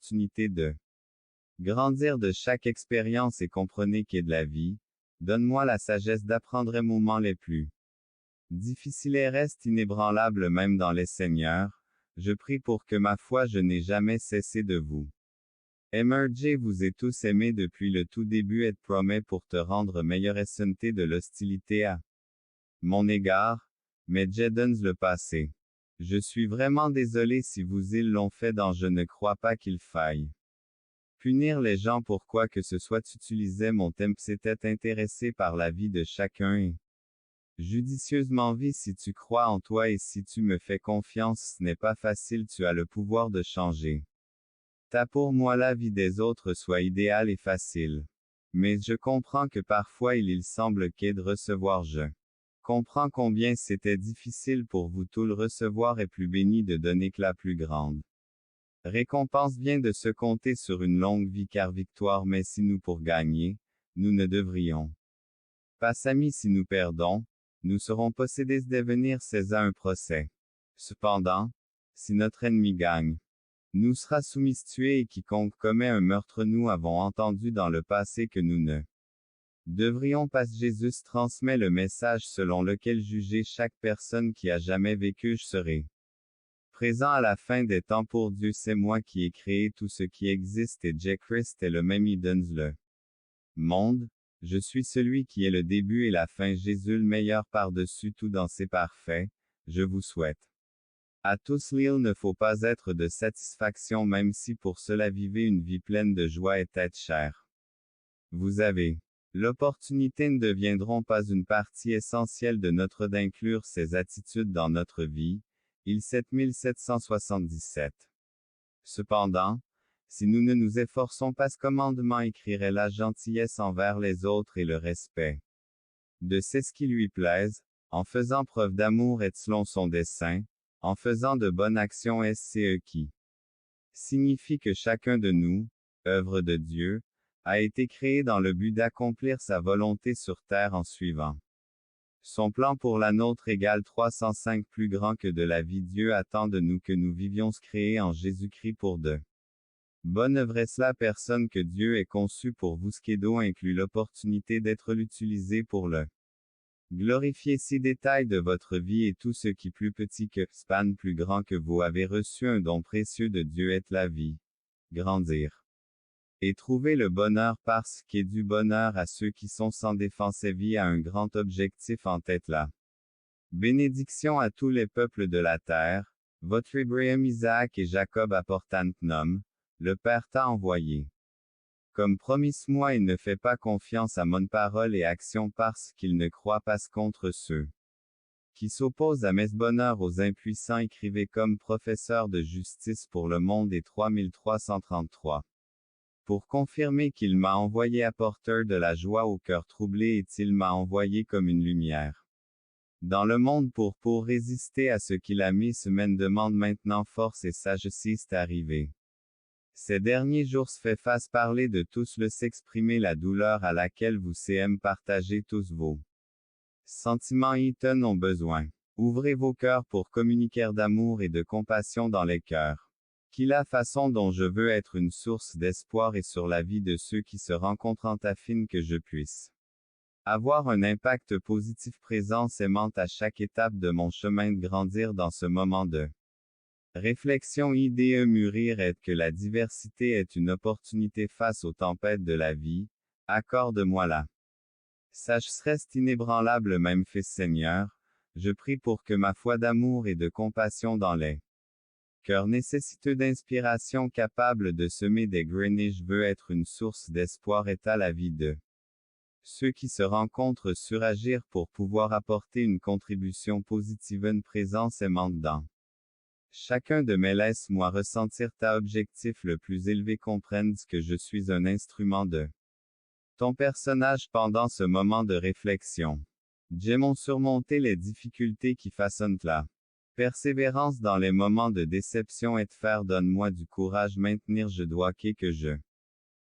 l'opportunité de grandir de chaque expérience et comprenez qu'est de la vie. Donne-moi la sagesse d'apprendre les moments les plus difficiles et reste inébranlable même dans les seigneurs. Je prie pour que ma foi je n'ai jamais cessé de vous émerger vous et tous aimés depuis le tout début et promet pour te rendre meilleure essenté de l'hostilité à mon égard, mais Jedons le passé. Je suis vraiment désolé si vous ils l'ont fait dans je ne crois pas qu'il faille punir les gens pour quoi que ce soit utilisait mon thème c'était intéressé par la vie de chacun et judicieusement vie si tu crois en toi et si tu me fais confiance ce n'est pas facile tu as le pouvoir de changer. Ta pour moi la vie des autres soit idéale et facile. Mais je comprends que parfois il semble qu'est de recevoir je comprends combien c'était difficile pour vous tout le recevoir et plus béni de donner que la plus grande récompense vient de se compter sur une longue vie car victoire mais si nous pour gagner, nous ne devrions pas s'amis si nous perdons, nous serons possédés de devenir César un procès. Cependant, si notre ennemi gagne, nous sera soumis tué et quiconque commet un meurtre nous avons entendu dans le passé que nous ne devrions pas Jésus transmet le message selon lequel juger chaque personne qui a jamais vécu je serai présent à la fin des temps pour Dieu c'est moi qui ai créé tout ce qui existe et Christ est le même il donne le monde, je suis celui qui est le début et la fin Jésus le meilleur par-dessus tout dans ses parfaits, je vous souhaite. À tous il ne faut pas être de satisfaction même si pour cela vivez une vie pleine de joie et tête chère. Vous avez l'opportunité ne deviendront pas une partie essentielle de notre d'inclure ces attitudes dans notre vie. Il 7777. Cependant, si nous ne nous efforçons pas ce commandement écrirait la gentillesse envers les autres et le respect de c'est ce qui lui plaise, en faisant preuve d'amour et selon son dessein, en faisant de bonnes actions SCE qui signifie que chacun de nous, œuvre de Dieu, a été créé dans le but d'accomplir sa volonté sur terre en suivant son plan pour la nôtre égale 305 plus grand que de la vie Dieu attend de nous que nous vivions créés en Jésus-Christ pour de bonnes œuvres est la personne que Dieu ait conçue pour vous ce qui inclut l'opportunité d'être l'utilisé pour le glorifier si détail de votre vie et tout ce qui plus petit que span plus grand que vous avez reçu un don précieux de Dieu est la vie. Grandir. Et trouver le bonheur parce qu'est du bonheur à ceux qui sont sans défense et vie à un grand objectif en tête là. Bénédiction à tous les peuples de la terre, votre Abraham Isaac et Jacob apportant nom, le Père t'a envoyé. Comme promise-moi et ne fais pas confiance à mon parole et action parce qu'il ne croit pas contre ceux qui s'opposent à mes bonheurs aux impuissants écrivez comme professeur de justice pour le monde et 3333. Pour confirmer qu'il m'a envoyé apporteur de la joie au cœur troublé et il m'a envoyé comme une lumière dans le monde pour résister à ce qu'il a mis semaine demande maintenant force et sagesse est arrivé. Ces derniers jours se fait face parler de tous le s'exprimer la douleur à laquelle vous CM partagez tous vos sentiments Eaton ont besoin. Ouvrez vos cœurs pour communiquer d'amour et de compassion dans les cœurs. Qui la façon dont je veux être une source d'espoir et sur la vie de ceux qui se rencontrent afin que je puisse avoir un impact positif présence aimante à chaque étape de mon chemin de grandir dans ce moment de réflexion idée mûrir est que la diversité est une opportunité face aux tempêtes de la vie, accorde-moi la sagesse inébranlable même Fils Seigneur, je prie pour que ma foi d'amour et de compassion dans les cœur nécessiteux d'inspiration capable de semer des graines et je veux être une source d'espoir et à la vie de ceux qui se rencontrent sur agir pour pouvoir apporter une contribution positive une présence aimante dans chacun de mes laisse-moi ressentir ta objectif le plus élevé comprenne que je suis un instrument de ton personnage pendant ce moment de réflexion. J'aime surmonter les difficultés qui façonnent la persévérance dans les moments de déception et de faire donne-moi du courage maintenir je dois que je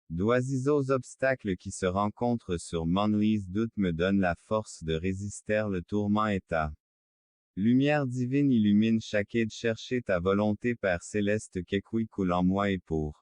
dois aux obstacles qui se rencontrent sur mon liste doute me donne la force de résister le tourment et ta lumière divine illumine chaque et de chercher ta volonté Père céleste qu'écoui coule en moi et pour